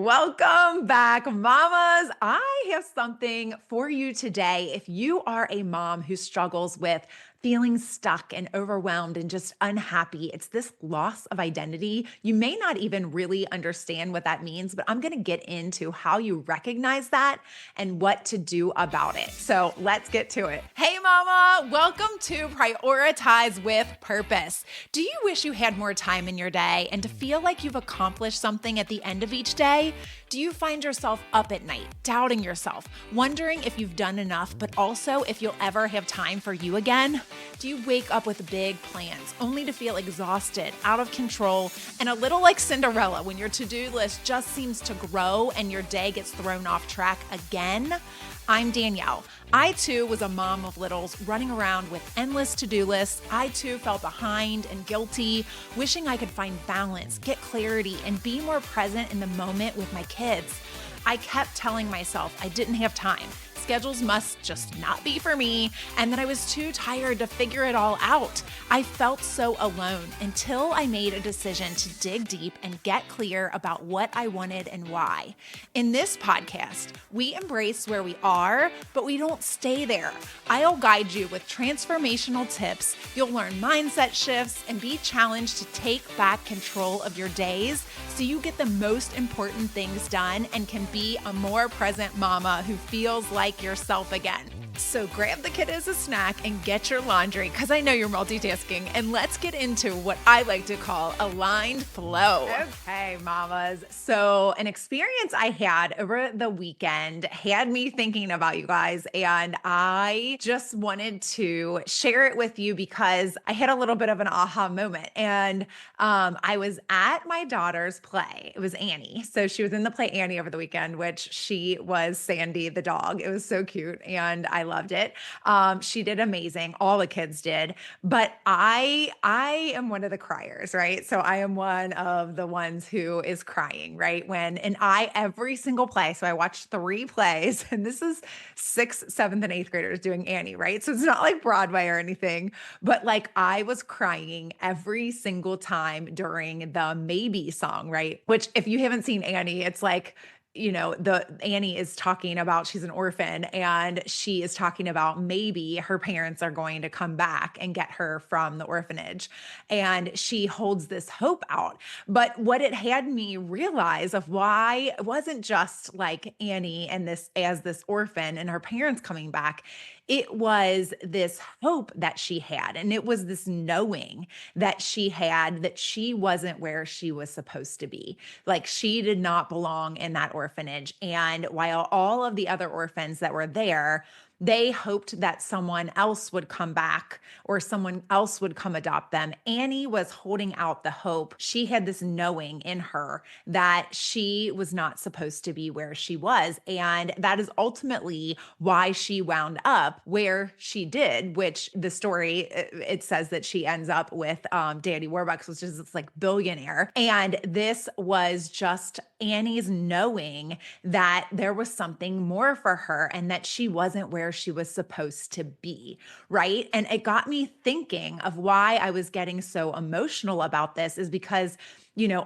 Welcome back, mamas. I have something for you today. If you are a mom who struggles with feeling stuck and overwhelmed and just unhappy, it's this loss of identity. You may not even really understand what that means, but I'm going to get into how you recognize that and what to do about it. So let's get to it. Hey, mama, welcome to Prioritize with Purpose. Do you wish you had more time in your day and to feel like you've accomplished something at the end of each day? Do you find yourself up at night, doubting yourself, wondering if you've done enough, but also if you'll ever have time for you again? Do you wake up with big plans only to feel exhausted, out of control, and a little like Cinderella when your to-do list just seems to grow and your day gets thrown off track again? I'm Danielle. I too was a mom of littles running around with endless to-do lists. I too felt behind and guilty, wishing I could find balance, get clarity, and be more present in the moment with my kids. I kept telling myself I didn't have time. Schedules must just not be for me, and that I was too tired to figure it all out. I felt so alone until I made a decision to dig deep and get clear about what I wanted and why. In this podcast, we embrace where we are, but we don't stay there. I'll guide you with transformational tips. You'll learn mindset shifts and be challenged to take back control of your days so you get the most important things done and can be a more present mama who feels like yourself again. So grab the kid as a snack and get your laundry, because I know you're multitasking, and let's get into what I like to call aligned flow. Okay, mamas. So an experience I had over the weekend had me thinking about you guys, and I just wanted to share it with you because I had a little bit of an aha moment. And I was at my daughter's play. It was Annie. So she was in the play Annie over the weekend, which she was Sandy the dog. It was so cute, and I loved it. She did amazing. All the kids did, but I am one of the criers, right? So I am one of the ones who is crying, right? Every single play. So I watched 3 plays, and this is 6th, 7th, and 8th graders doing Annie, right? So it's not like Broadway or anything, but like I was crying every single time during the Maybe song, right? Which if you haven't seen Annie, it's like, the Annie is talking about she's an orphan, and she is talking about maybe her parents are going to come back and get her from the orphanage. And she holds this hope out. But what it had me realize of why it wasn't just like Annie and this orphan and her parents coming back. It was this hope that she had. And it was this knowing that she had that she wasn't where she was supposed to be. Like she did not belong in that orphanage. And while all of the other orphans that were there, they hoped that someone else would come back or someone else would come adopt them. Annie was holding out the hope. She had this knowing in her that she was not supposed to be where she was. And that is ultimately why she wound up where she did, which the story, it says that she ends up with Danny Warbucks, which is this like billionaire. And this was just Annie's knowing that there was something more for her and that she wasn't where she was supposed to be, right? And it got me thinking of why I was getting so emotional about this is because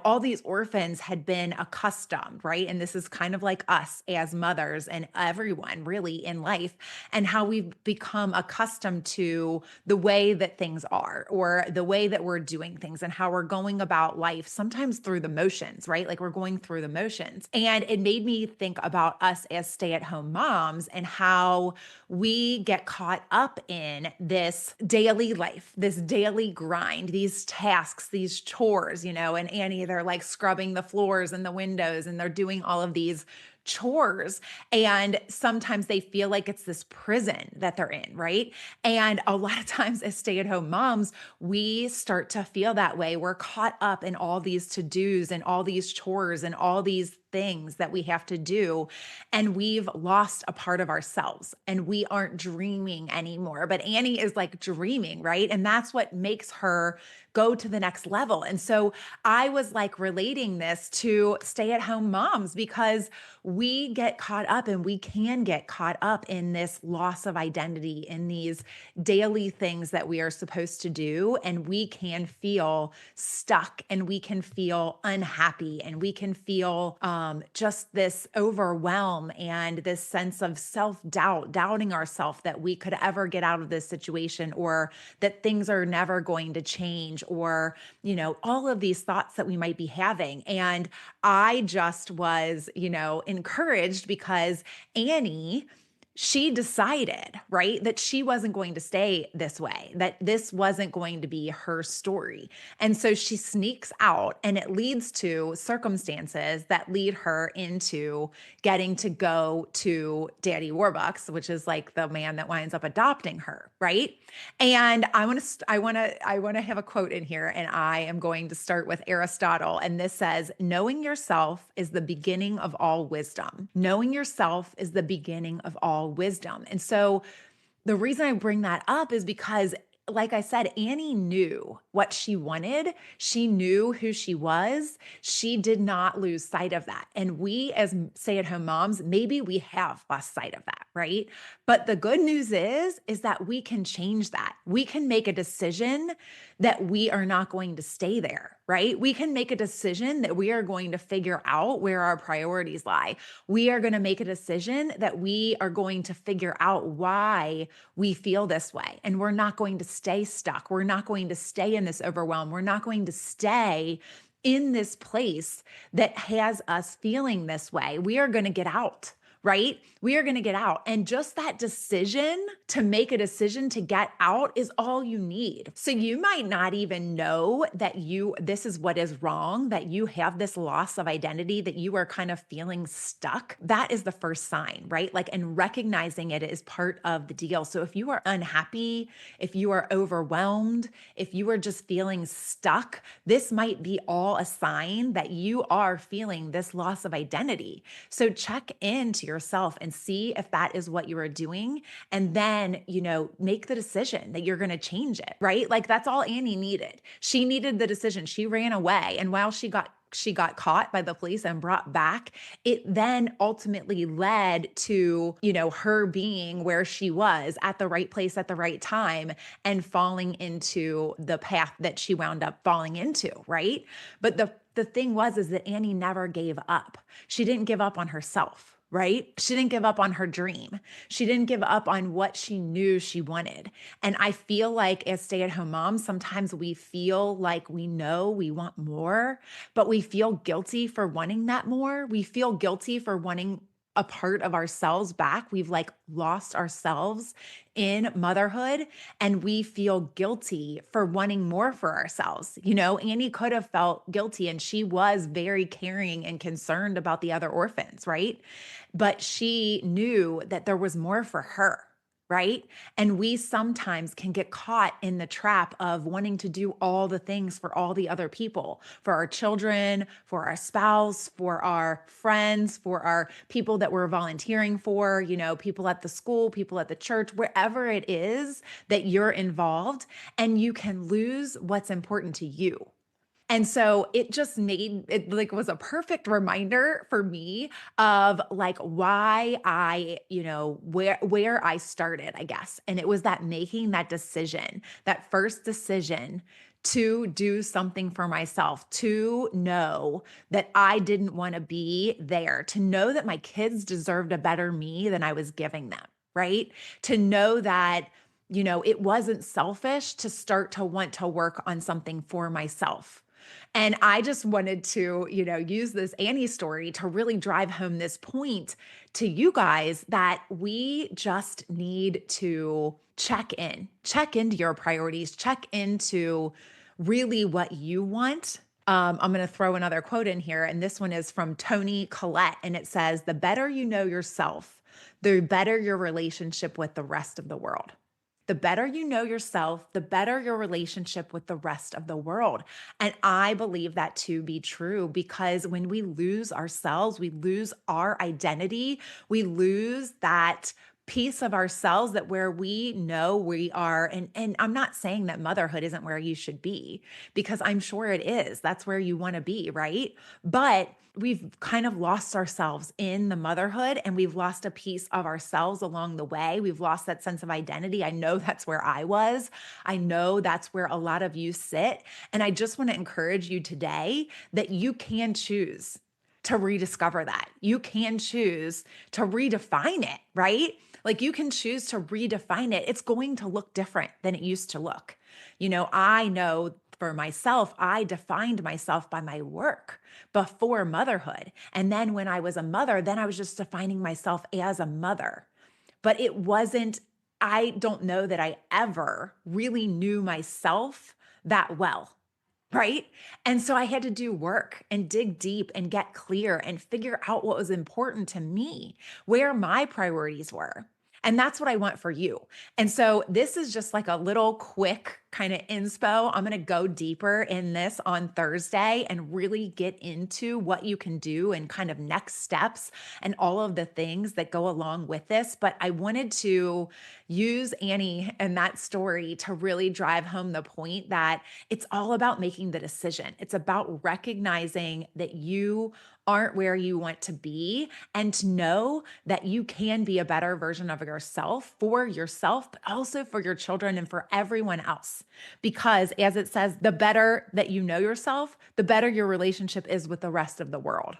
all these orphans had been accustomed, right? And this is kind of like us as mothers and everyone really in life, and how we've become accustomed to the way that things are or the way that we're doing things and how we're going about life, sometimes through the motions, right? Like we're going through the motions. And it made me think about us as stay-at-home moms and how we get caught up in this daily life, this daily grind, these tasks, these chores, and Annie, they're like scrubbing the floors and the windows, and they're doing all of these chores. And sometimes they feel like it's this prison that they're in, right? And a lot of times as stay-at-home moms, we start to feel that way. We're caught up in all these to-dos and all these chores and all these things that we have to do. And we've lost a part of ourselves and we aren't dreaming anymore. But Annie is like dreaming, right? And that's what makes her go to the next level. And so I was like relating this to stay-at-home moms because we get caught up and we can get caught up in this loss of identity in these daily things that we are supposed to do. And we can feel stuck and we can feel unhappy and we can feel just this overwhelm and this sense of self doubt, doubting ourselves that we could ever get out of this situation, or that things are never going to change, or, all of these thoughts that we might be having. And I just was, encouraged because Annie, she decided, right, that she wasn't going to stay this way, that this wasn't going to be her story. And so she sneaks out, and it leads to circumstances that lead her into getting to go to Daddy Warbucks, which is like the man that winds up adopting her, right? And I want to have a quote in here, and I am going to start with Aristotle. And this says, knowing yourself is the beginning of all wisdom. Knowing yourself is the beginning of all wisdom. And so the reason I bring that up is because, like I said, Annie knew what she wanted. She knew who she was. She did not lose sight of that. And we, as stay at home moms, maybe we have lost sight of that, right? But the good news is that we can change that. We can make a decision that we are not going to stay there, right? We can make a decision that we are going to figure out where our priorities lie. We are going to make a decision that we are going to figure out why we feel this way. And we're not going to stay stuck. We're not going to stay in this overwhelm. We're not going to stay in this place that has us feeling this way. We are going to get out. Right? We are going to get out. And just that decision to make a decision to get out is all you need. So you might not even know that this is what is wrong, that you have this loss of identity, that you are kind of feeling stuck. That is the first sign, right? Like, and recognizing it is part of the deal. So if you are unhappy, if you are overwhelmed, if you are just feeling stuck, this might be all a sign that you are feeling this loss of identity. So check into yourself and see if that is what you are doing. And then, make the decision that you're going to change it, right? Like that's all Annie needed. She needed the decision. She ran away. And while she got caught by the police and brought back, it then ultimately led to, her being where she was at the right place at the right time and falling into the path that she wound up falling into, right? But the thing is that Annie never gave up. She didn't give up on herself. Right? She didn't give up on her dream. She didn't give up on what she knew she wanted. And I feel like as stay-at-home moms, sometimes we feel like we know we want more, but we feel guilty for wanting that more. We feel guilty for wanting a part of ourselves back. We've like lost ourselves in motherhood, and we feel guilty for wanting more for ourselves. Annie could have felt guilty, and she was very caring and concerned about the other orphans, right? But she knew that there was more for her. Right. And we sometimes can get caught in the trap of wanting to do all the things for all the other people, for our children, for our spouse, for our friends, for our people that we're volunteering for, people at the school, people at the church, wherever it is that you're involved, and you can lose what's important to you. And so it just made it like was a perfect reminder for me of like why I, where I started, I guess. And it was that making that decision, that first decision to do something for myself, to know that I didn't want to be there, to know that my kids deserved a better me than I was giving them, right? To know that it wasn't selfish to start to want to work on something for myself. And I just wanted to, use this Annie story to really drive home this point to you guys that we just need to check into your priorities, check into really what you want. I'm going to throw another quote in here. And this one is from Toni Collette. And it says, the better you know yourself, the better your relationship with the rest of the world. The better you know yourself, the better your relationship with the rest of the world. And I believe that to be true because when we lose ourselves, we lose our identity, we lose that piece of ourselves that where we know we are. And I'm not saying that motherhood isn't where you should be, because I'm sure it is. That's where you want to be, right? But we've kind of lost ourselves in the motherhood, and we've lost a piece of ourselves along the way. We've lost that sense of identity. I know that's where I was. I know that's where a lot of you sit. And I just want to encourage you today that you can choose to rediscover that. You can choose to redefine it, right? Like you can choose to redefine it. It's going to look different than it used to look. I know for myself, I defined myself by my work before motherhood. And then when I was a mother, then I was just defining myself as a mother. But I don't know that I ever really knew myself that well. Right. And so I had to do work and dig deep and get clear and figure out what was important to me, where my priorities were. And that's what I want for you. And so this is just like a little quick kind of inspo. I'm going to go deeper in this on Thursday and really get into what you can do and kind of next steps and all of the things that go along with this. But I wanted to use Annie and that story to really drive home the point that it's all about making the decision. It's about recognizing that you aren't where you want to be and to know that you can be a better version of yourself for yourself, but also for your children and for everyone else. Because as it says, the better that you know yourself, the better your relationship is with the rest of the world.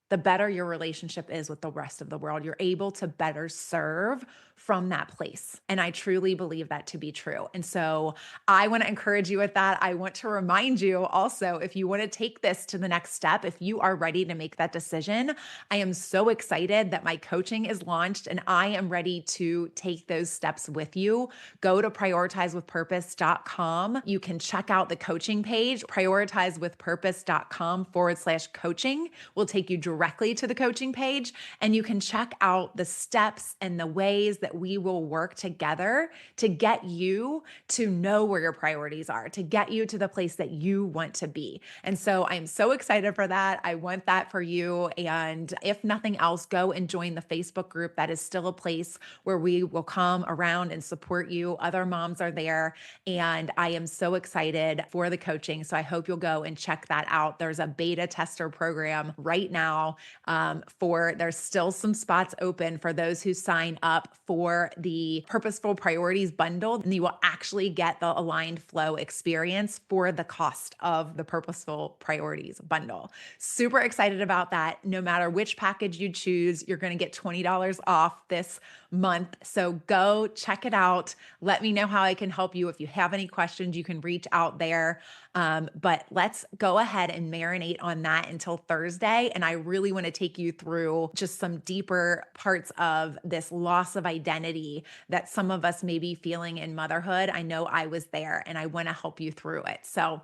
The better your relationship is with the rest of the world, you're able to better serve from that place. And I truly believe that to be true. And so I want to encourage you with that. I want to remind you also, if you want to take this to the next step, if you are ready to make that decision, I am so excited that my coaching is launched and I am ready to take those steps with you. Go to prioritizewithpurpose.com. You can check out the coaching page, prioritizewithpurpose.com/coaching will take you directly to the coaching page. And you can check out the steps and the ways that we will work together to get you to know where your priorities are, to get you to the place that you want to be. And so I'm so excited for that. I want that for you. And if nothing else, go and join the Facebook group. That is still a place where we will come around and support you. Other moms are there. And I am so excited for the coaching. So I hope you'll go and check that out. There's a beta tester program right now there's still some spots open for those who sign up for the Purposeful Priorities bundle, and you will actually get the Aligned Flow experience for the cost of the Purposeful Priorities bundle. Super excited about that. No matter which package you choose, you're going to get $20 off this month. So go check it out. Let me know how I can help you. If you have any questions, you can reach out there. But let's go ahead and marinate on that until Thursday. And I really want to take you through just some deeper parts of this loss of identity that some of us may be feeling in motherhood. I know I was there and I want to help you through it. So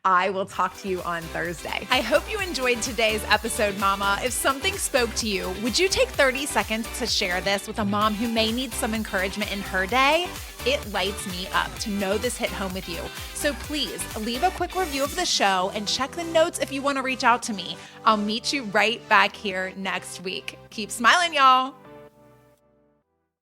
I will talk to you on Thursday. I hope you enjoyed today's episode, Mama. If something spoke to you, would you take 30 seconds to share this with a mom who may need some encouragement in her day? It lights me up to know this hit home with you. So please leave a quick review of the show and check the notes if you want to reach out to me. I'll meet you right back here next week. Keep smiling, y'all.